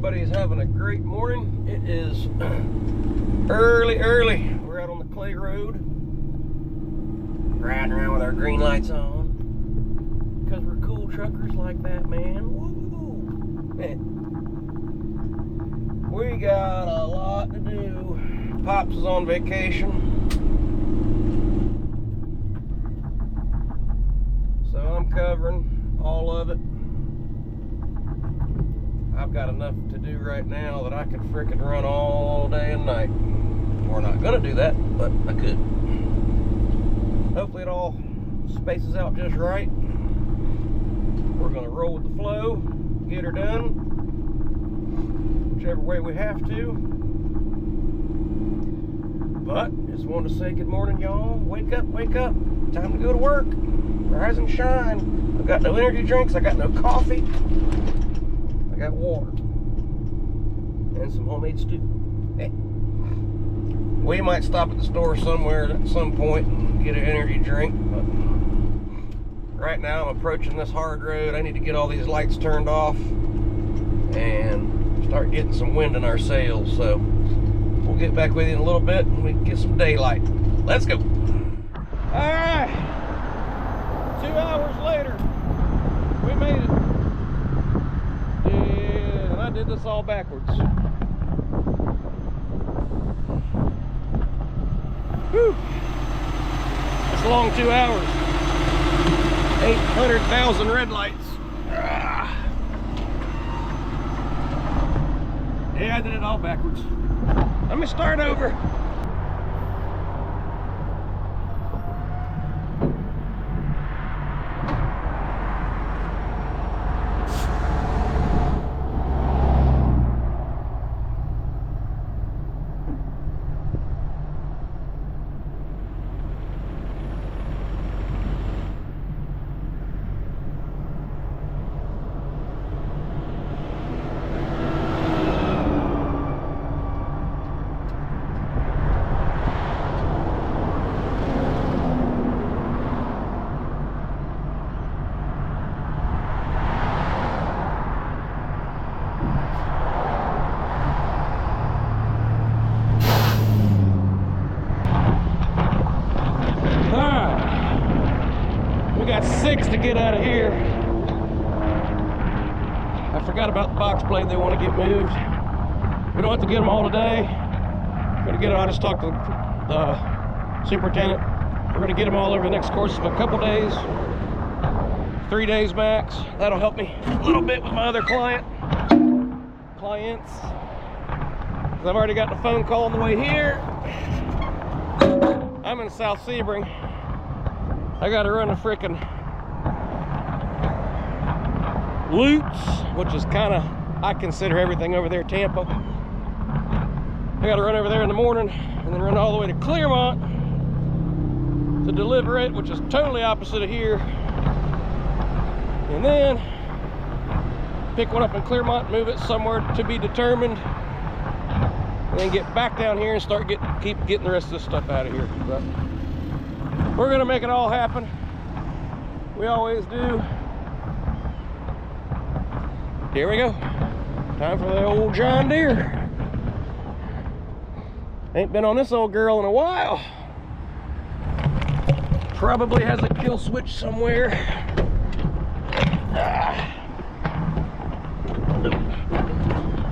everybody's having a great morning. It is early. We're out on the clay road, riding around with our green lights on, because we're cool truckers like that, man. Woo! Man. We got a lot to do. Pops is on vacation, so I'm covering all of it. I've got enough to do right now that I could frickin' run all day and night. We're not gonna do that, but I could. Hopefully it all spaces out just right. We're gonna roll with the flow, get her done, whichever way we have to. But just wanted to say good morning, y'all. Wake up, time to go to work. Rise and shine. I've got no energy drinks, I got no coffee. I got water and some homemade stew. We might stop at the store somewhere at some point and get an energy drink, but right now I'm approaching this hard road. I need to get all these lights turned off and start getting some wind in our sails. So we'll get back with you in a little bit and we can get some daylight. Let's go. All right, 2 hours later, we made it. I did this all backwards. Whew. It's a long 2 hours. 800,000 red lights. Yeah, I did it all backwards. Let me start over. Got 6 to get out of here. I forgot about the box blade. They want to get moved. We don't have to get them all today. We're going to get it. I just talked to the superintendent. We're going to get them all over the next course of a couple days, 3 days max. That'll help me a little bit with my other clients. I've already got the phone call on the way here. I'm in South Sebring. I gotta run a frickin' Lutz, which is kind of, I consider everything over there Tampa. I gotta run over there in the morning and then run all the way to Clearmont to deliver it, which is totally opposite of here. And then pick one up in Clearmont, move it somewhere to be determined, and then get back down here and start keep getting the rest of this stuff out of here. But we're gonna make it all happen. We always do. Here we go. Time for the old John Deere. Ain't been on this old girl in a while. Probably has a kill switch somewhere.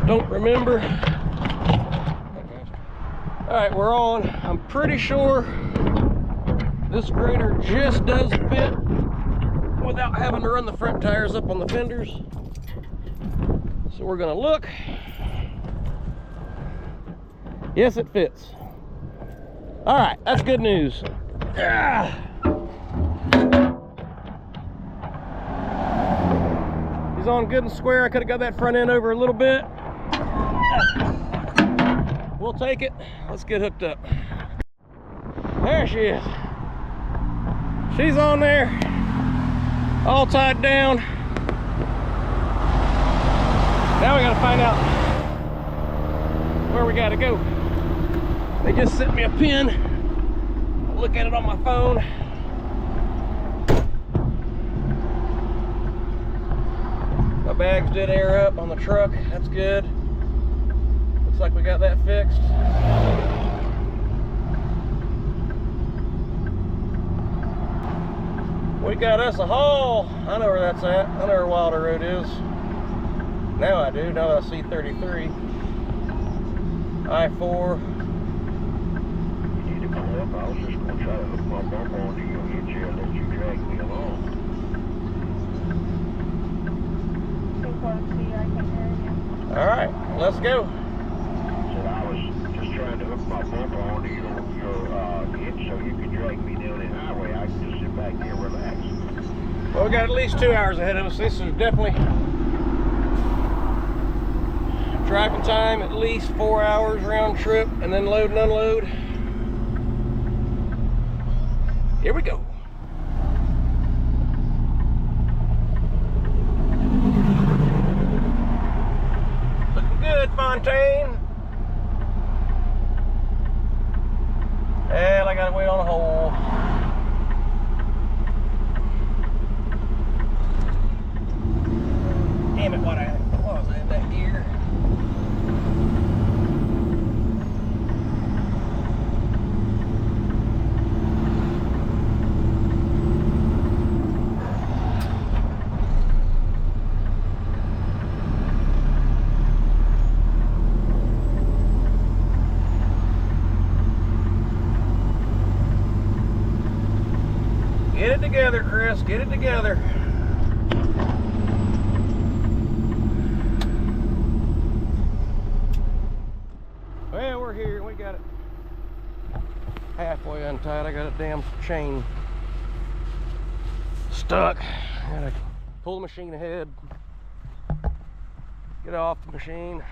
Don't remember. All right, we're on. I'm pretty sure this grader just does fit without having to run the front tires up on the fenders. So we're gonna look. Yes, it fits. All right, that's good news. He's on good and square. I could have got that front end over a little bit. We'll take it. Let's get hooked up. There she is. She's on there, all tied down. Now we gotta find out where we gotta go. They just sent me a pin. I'll look at it on my phone. bags did air up on the truck. That's good. Looks like we got that fixed. We got us a haul. I know where that's at. I know where Wilder Road is. Now I do, now that I see 33. I-4. You need to pull up. I was just going to try to hook my bumper onto your hitch here and let you drag me along. Alright, let's go. Said I was just trying to hook my bumper onto your hitch so you could drag me down the highway. I can just sit back here and relax. Well, we got at least 2 hours ahead of us. This is definitely driving time, at least 4 hours round trip, and then load and unload. Here we go. Looking good, Fontaine. Well, I gotta wait on a hole. Damn it, what was I in that gear? Get it together, Chris. Get it together. Well, we're here. We got it halfway untied. I got a damn chain stuck. Gotta pull the machine ahead. Get off the machine.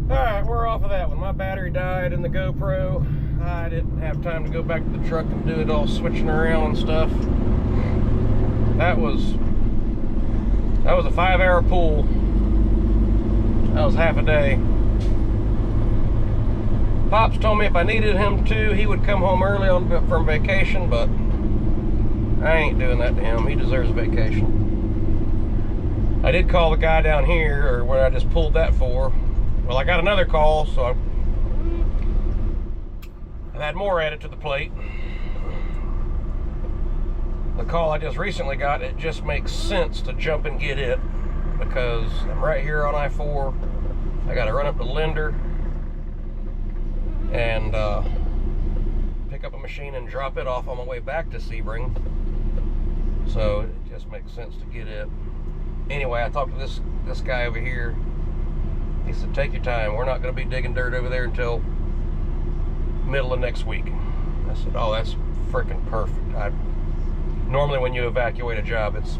Alright, we're off of that one. My battery died in the GoPro. I didn't have time to go back to the truck and do it all switching around and stuff. That was a 5-hour pull. That was half a day. Pops told me if I needed him to, he would come home early from vacation, but I ain't doing that to him. He deserves vacation. I did call the guy down here, or where I just pulled that for. Well, I got another call, so I've had more added to the plate. The call I just recently got, it just makes sense to jump and get it because I'm right here on I-4. I got to run up to Linder and pick up a machine and drop it off on my way back to Sebring. So it just makes sense to get it. Anyway, I talked to this guy over here. He said, take your time. We're not going to be digging dirt over there until middle of next week. I said, oh, that's freaking perfect. Normally when you evacuate a job, it's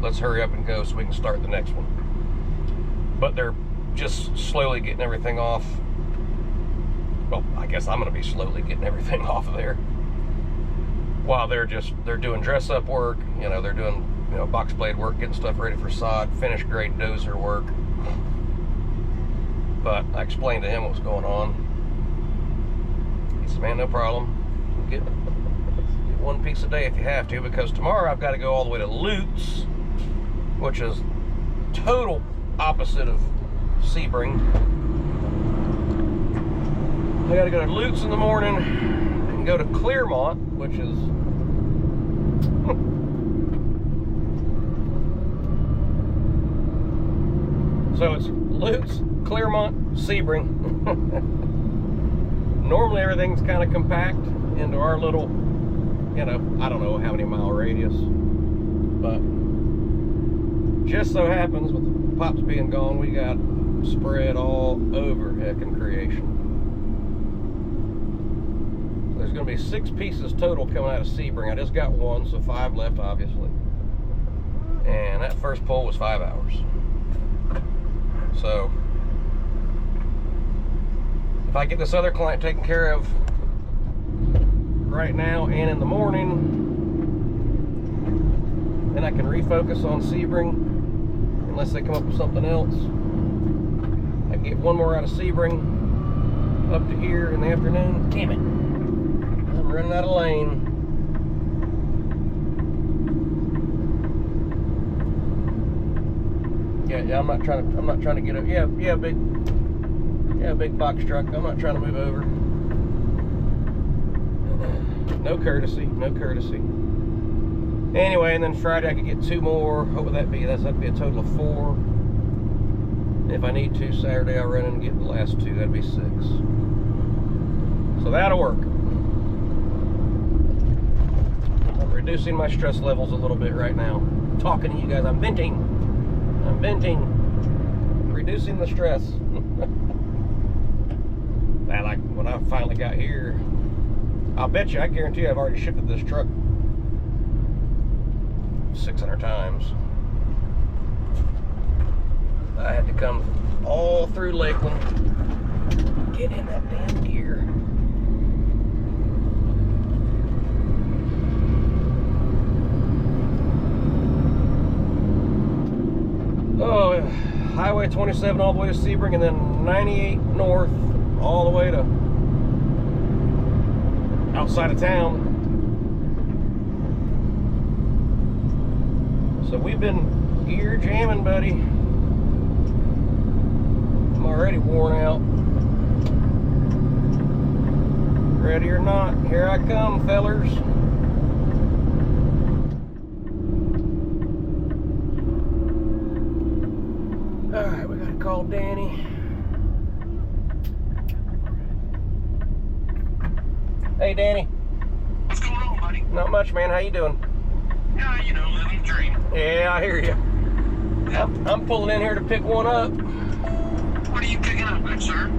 let's hurry up and go so we can start the next one. But they're just slowly getting everything off. Well, I guess I'm going to be slowly getting everything off of there. While they're doing dress-up work, you know, they're doing, you know, box blade work, getting stuff ready for sod, finish grade dozer work. But I explained to him what was going on. He said, man, no problem. Get one piece a day if you have to, because tomorrow I've got to go all the way to Lutz, which is total opposite of Sebring. I got to go to Lutz in the morning and go to Clearmont, which is so it's Lutz, Clearmont, Sebring. Normally everything's kind of compact into our little, you know, I don't know how many mile radius, but just so happens with Pops being gone, we got spread all over heckin' creation. There's going to be 6 pieces total coming out of Sebring. I just got one, so 5 left, obviously. And that first pull was 5 hours. So if I get this other client taken care of right now and in the morning, then I can refocus on Sebring, unless they come up with something else. I can get one more out of Sebring up to here in the afternoon. Damn it, I'm running out of lane. at you. I'm not trying to get up. Yeah, big box truck. I'm not trying to move over. No courtesy, no courtesy. Anyway, and then Friday I could get 2 more. What would that be? That'd be a total of 4. If I need to, Saturday I'll run in and get the last 2. That'd be 6. So that'll work. I'm reducing my stress levels a little bit right now. I'm talking to you guys, I'm venting. Reducing the stress. Like when I finally got here, I'll bet you, I guarantee you I've already shifted this truck 600 times. I had to come all through Lakeland, get in that damn gear. Oh, Highway 27 all the way to Sebring, and then 98 north all the way to outside of town. So we've been gear jamming, buddy. I'm already worn out. Ready or not, here I come, fellers. Alright, we gotta call Danny. Hey, Danny. What's going on, buddy? Not much, man. How you doing? Yeah, you know, living the dream. Yeah, I hear you. Yep. I'm pulling in here to pick one up. What are you picking up, good sir?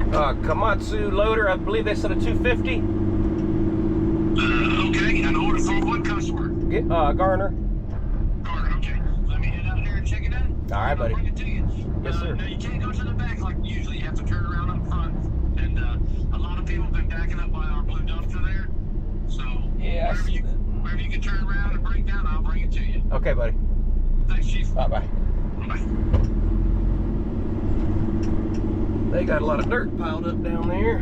Komatsu loader. I believe they said a 250. Okay. An order for what customer? Garner. Carter, okay. Let me head out there and check it out. All right, buddy. I'll bring it to you. Yes, sir. Now, you can't go to the back like usually. You have to turn around up front. And a lot of people have been backing up by our blue dumpster there. So Yeah, wherever you can turn around and break down, I'll bring it to you. Okay, buddy. Thanks, Chief. Bye-bye. Bye. They got a lot of dirt piled up down there.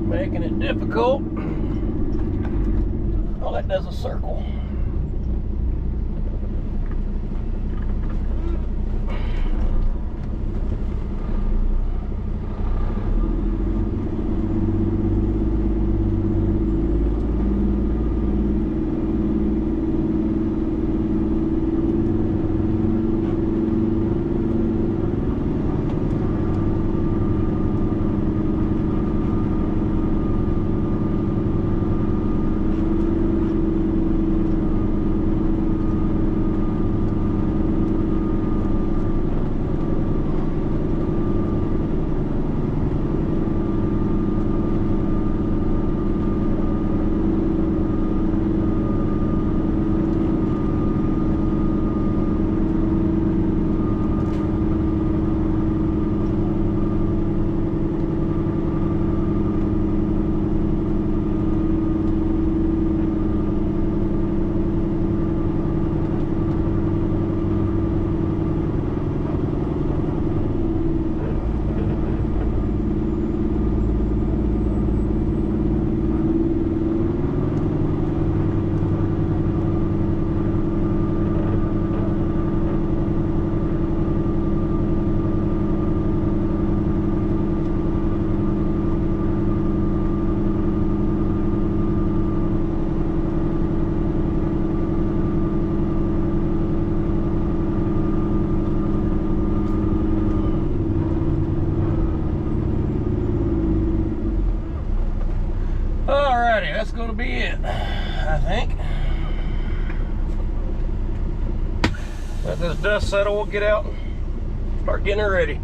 Making it difficult. All that does is circle. Alrighty, that's going to be it, I think. Let this dust settle, we'll get out and start getting her ready.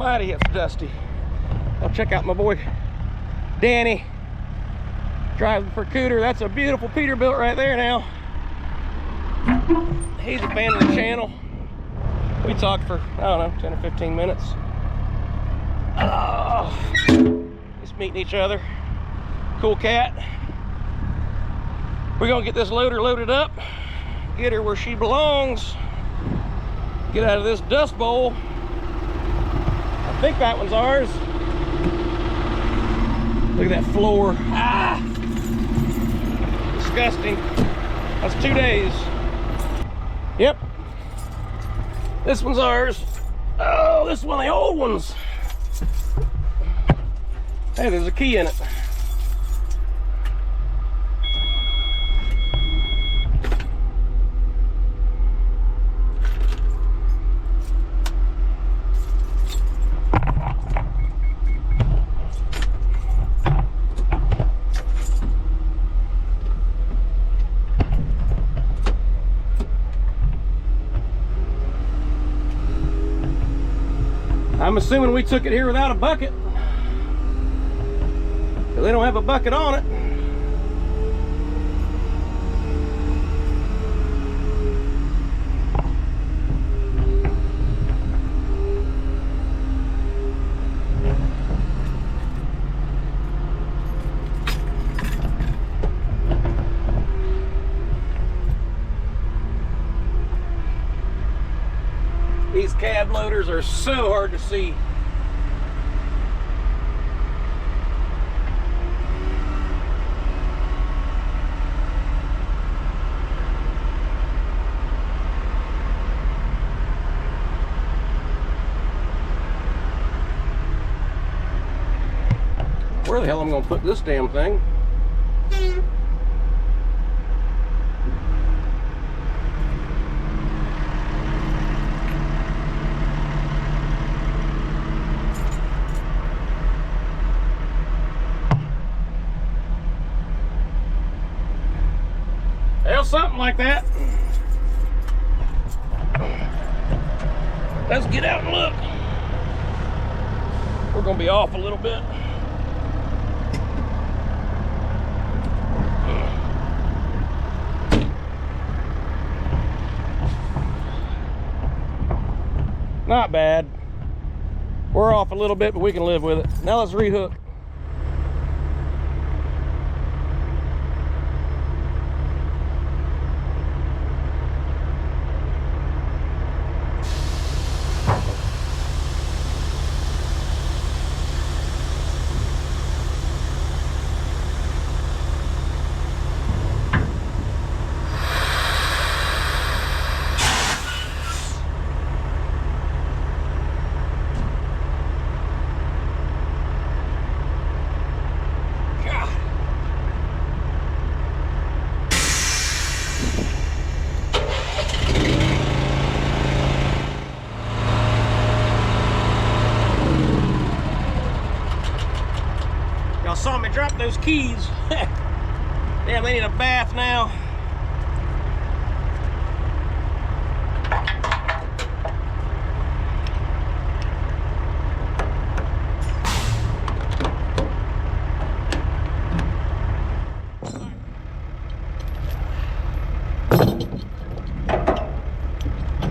almighty, it's dusty. I'll check out my boy Danny driving for Cooter. That's a beautiful Peterbilt right there now. He's a fan of the channel. We talked for, I don't know, 10 or 15 minutes. Just meeting each other. Cool cat. We're gonna get this loader loaded up, get her where she belongs, get out of this dust bowl. I think that one's ours. Look at that floor. Ah! Disgusting. That's 2 days. Yep. This one's ours. Oh, this is one of the old ones. Hey, there's a key in it. I'm assuming we took it here without a bucket. They don't have a bucket on it. These cab loaders are so hard to see. Where the hell am I going to put this damn thing? Hell, something like that. Let's get out and look. We're going to be off a little bit. Not bad. We're off a little bit, but we can live with it. Now let's rehook. Y'all saw me drop those keys. Damn, they need a bath now.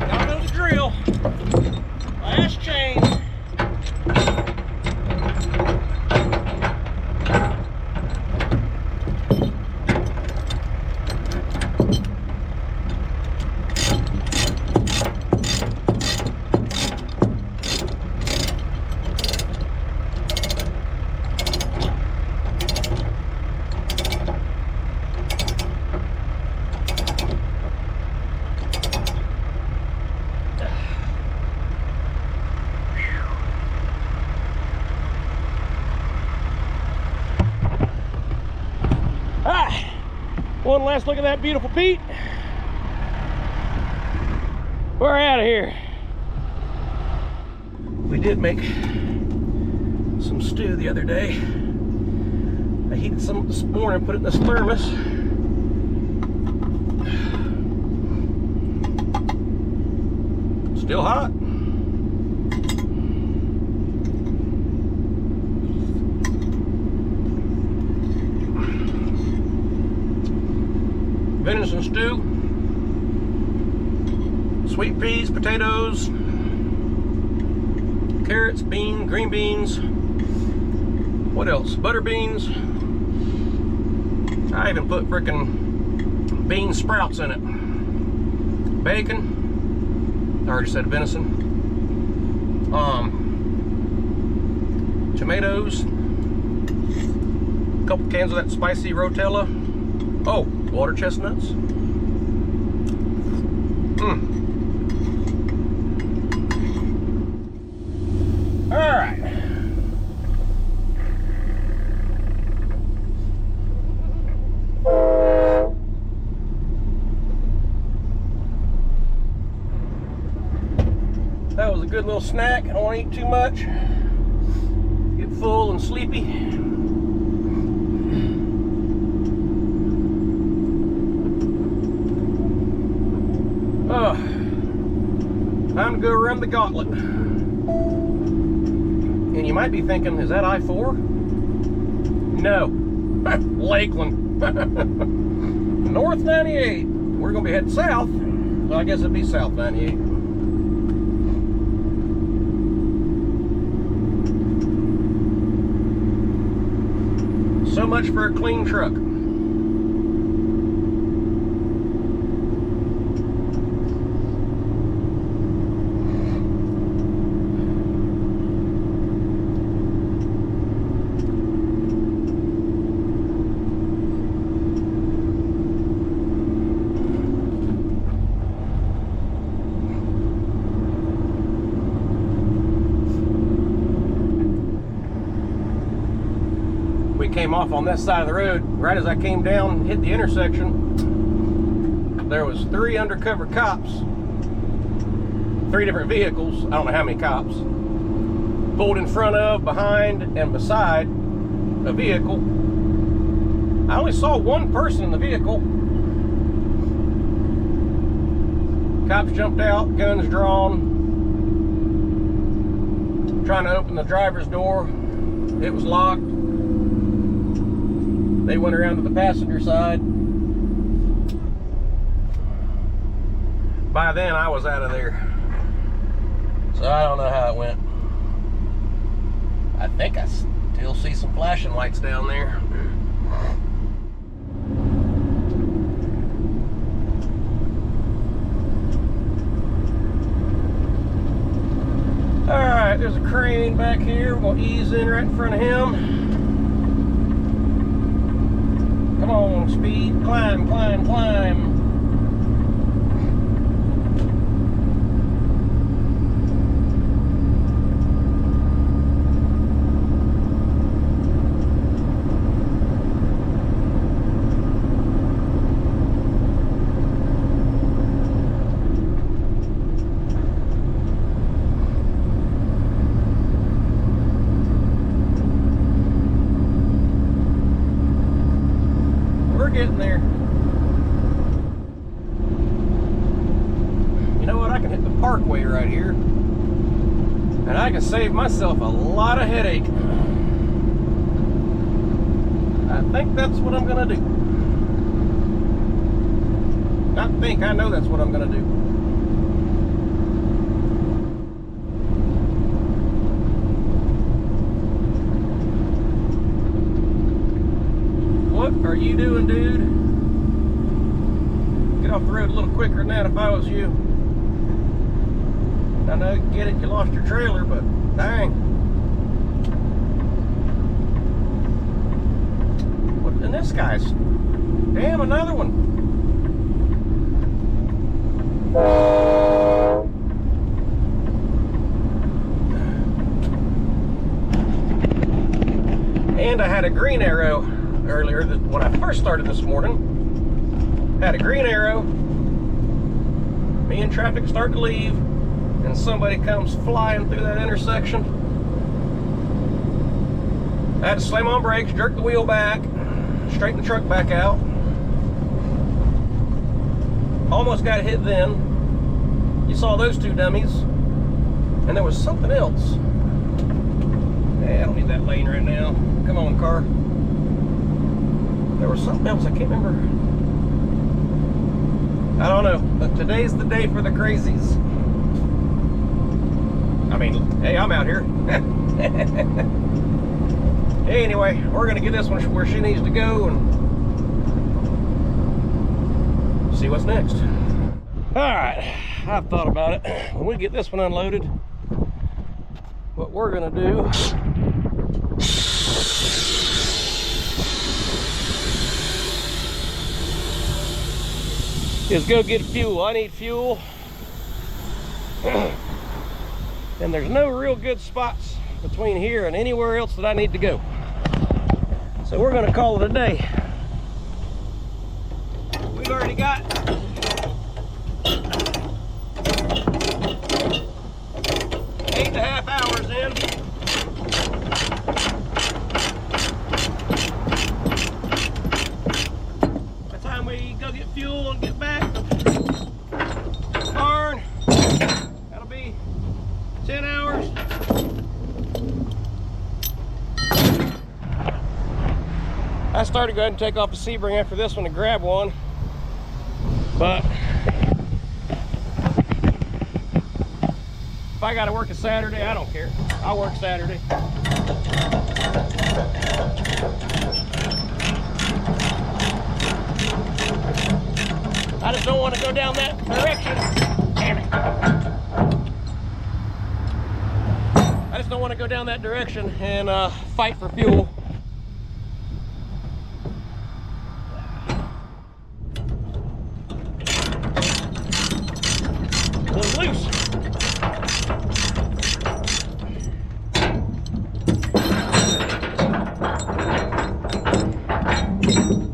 Y'all know the drill. Last change. One last look at that beautiful Pete. We're out of here. We did make some stew the other day. I heated some up this morning, put it in this thermos. Still hot. venison stew, sweet peas, potatoes, carrots, green beans. What else? Butter beans. I even put frickin' bean sprouts in it. Bacon. I already said venison. Tomatoes. A couple cans of that spicy rotella. Oh, water chestnuts. All right. That was a good little snack. I don't want to eat too much. Get full and sleepy. Time to go run the gauntlet. And you might be thinking, is that I-4? No. Lakeland. North 98. We're going to be heading south. Well, I guess it'd be South 98. So much for a clean truck. Came off on this side of the road. Right as I came down and hit the intersection, there was 3 undercover cops, 3 different vehicles, I don't know how many cops, pulled in front of, behind, and beside a vehicle. I only saw one person in the vehicle. Cops jumped out, guns drawn, trying to open the driver's door. It was locked. They went around to the passenger side. By then, I was out of there. So I don't know how it went. I think I still see some flashing lights down there. All right, there's a crane back here. We're gonna ease in right in front of him. Come on, speed, climb, climb, climb. Getting there. You know what? I can hit the parkway right here, and I can save myself a lot of headache. I think that's what I'm gonna do. Not think, I know that's what I'm gonna do. What are you doing, dude? Get off the road a little quicker than that if I was you. I know, get it, you lost your trailer, but dang. What, and this guy's, damn, another one. And I had a green arrow earlier when I first started this morning. Had a green arrow. Me and traffic start to leave, and somebody comes flying through that intersection. I had to slam on brakes, jerk the wheel back, straighten the truck back out. Almost got hit then. You saw those 2 dummies. And there was something else. Hey, I don't need that lane right now. Come on, car. There was something else, I can't remember. I don't know, but today's the day for the crazies. I mean, hey, I'm out here. Anyway, we're gonna get this one where she needs to go and see what's next. All right, I've thought about it. When we get this one unloaded, what we're gonna do is go get fuel. I need fuel. And there's no real good spots between here and anywhere else that I need to go. So we're gonna call it a day. We've already got 8.5 hours in. By the time we go get fuel and get back to the barn, that'll be 10 hours. I started to go ahead and take off the Sebring after this one to grab one, but if I got to work a Saturday, I don't care. I'll work Saturday. I just don't want to go down that direction. Damn it. I just don't want to go down that direction and fight for fuel. Loose.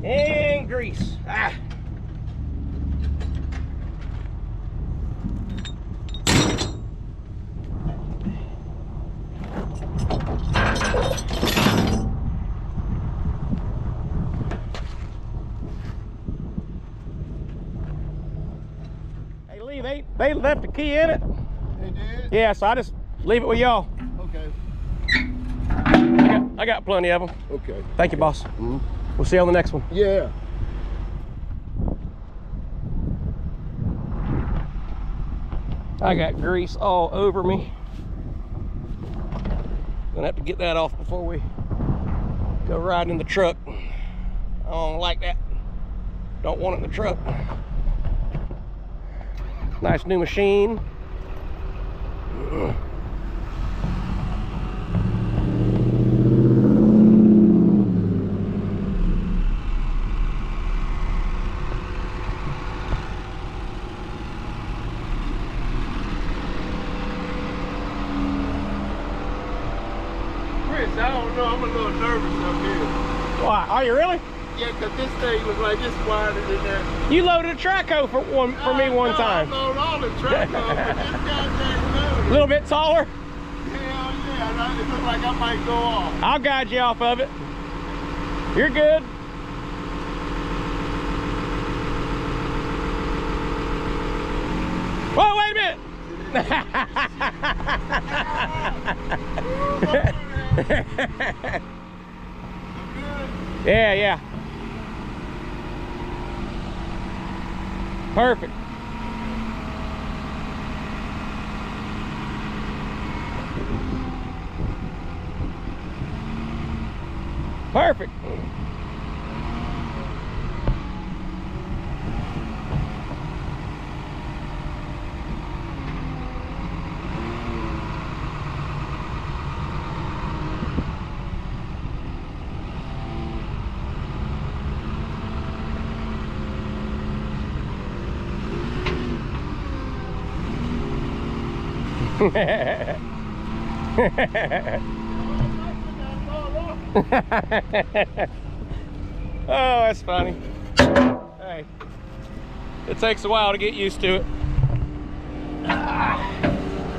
And grease. Ah. They left the key in it. They did? Yeah, so I just leave it with y'all. Okay. I got plenty of them. Okay. Thank you, boss. Mm-hmm. We'll see you on the next one. Yeah. I got grease all over me. Gonna have to get that off before we go riding in the truck. I don't like that. Don't want it in the truck. Nice new machine. Chris, I don't know. I'm a little nervous up here. Why? Are you really? Yeah, because this thing was like this wider than that. You loaded a track hoe for me one time. I load all the track over, but this goddamn load. A little bit taller. Hell yeah, it looks like I might go off. I'll guide you off of it. You're good. Whoa, wait a minute. Yeah, yeah. Perfect. Perfect. Oh, that's funny. Hey, it takes a while to get used to it.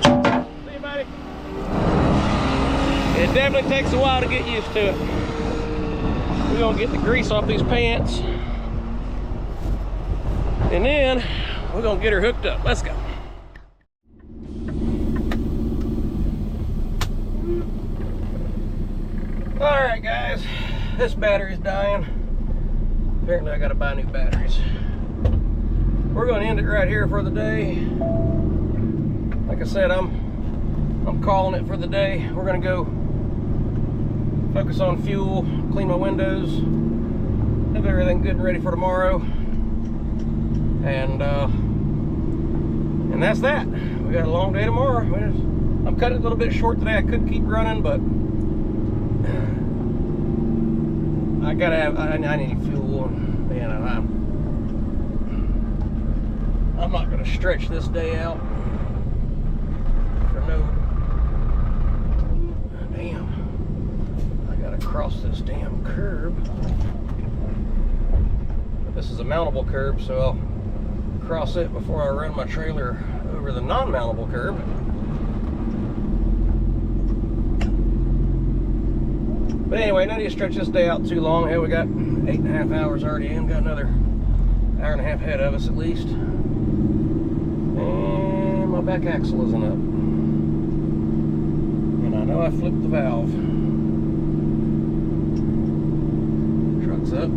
See you, buddy. It definitely takes a while to get used to it. We're gonna get the grease off these pants, and then we're gonna get her hooked up. Let's go. All right, guys, this battery's dying. Apparently I gotta buy new batteries. We're we're going to end it right here for the day. Like I said, I'm calling it for the day. We're going to go focus on fuel, clean my windows, have everything good and ready for tomorrow, and that's that. We got a long day tomorrow. I'm cutting it a little bit short today. I could keep running, but I need fuel, and man, I'm not going to stretch this day out for no. Damn, I got to cross this damn curb. This is a mountable curb, so I'll cross it before I run my trailer over the non-mountable curb. But anyway, no need to stretch this day out too long. Hey, we got 8.5 hours already in. Got another hour and a half ahead of us at least. And my back axle isn't up. And I know I flipped the valve. Truck's up.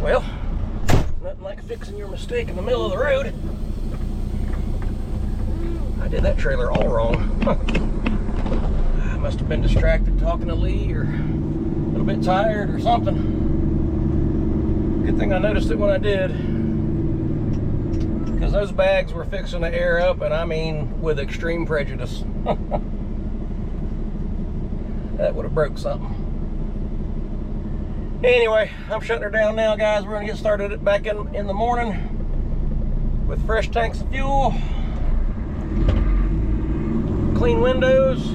Well, nothing like fixing your mistake in the middle of the road. I did that trailer all wrong. I must have been distracted talking to Lee, or a little bit tired or something. Good thing I noticed it when I did, because those bags were fixing to air up, and I mean with extreme prejudice. That would have broke something. Anyway, I'm shutting her down now, guys. We're going to get started back in the morning with fresh tanks of fuel, clean windows,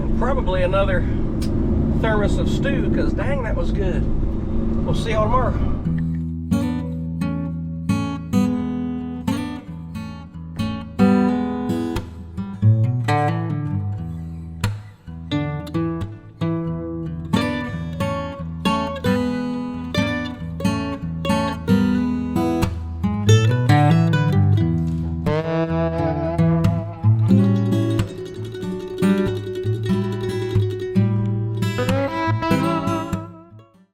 and probably another thermos of stew, because dang, that was good. We'll see y'all tomorrow.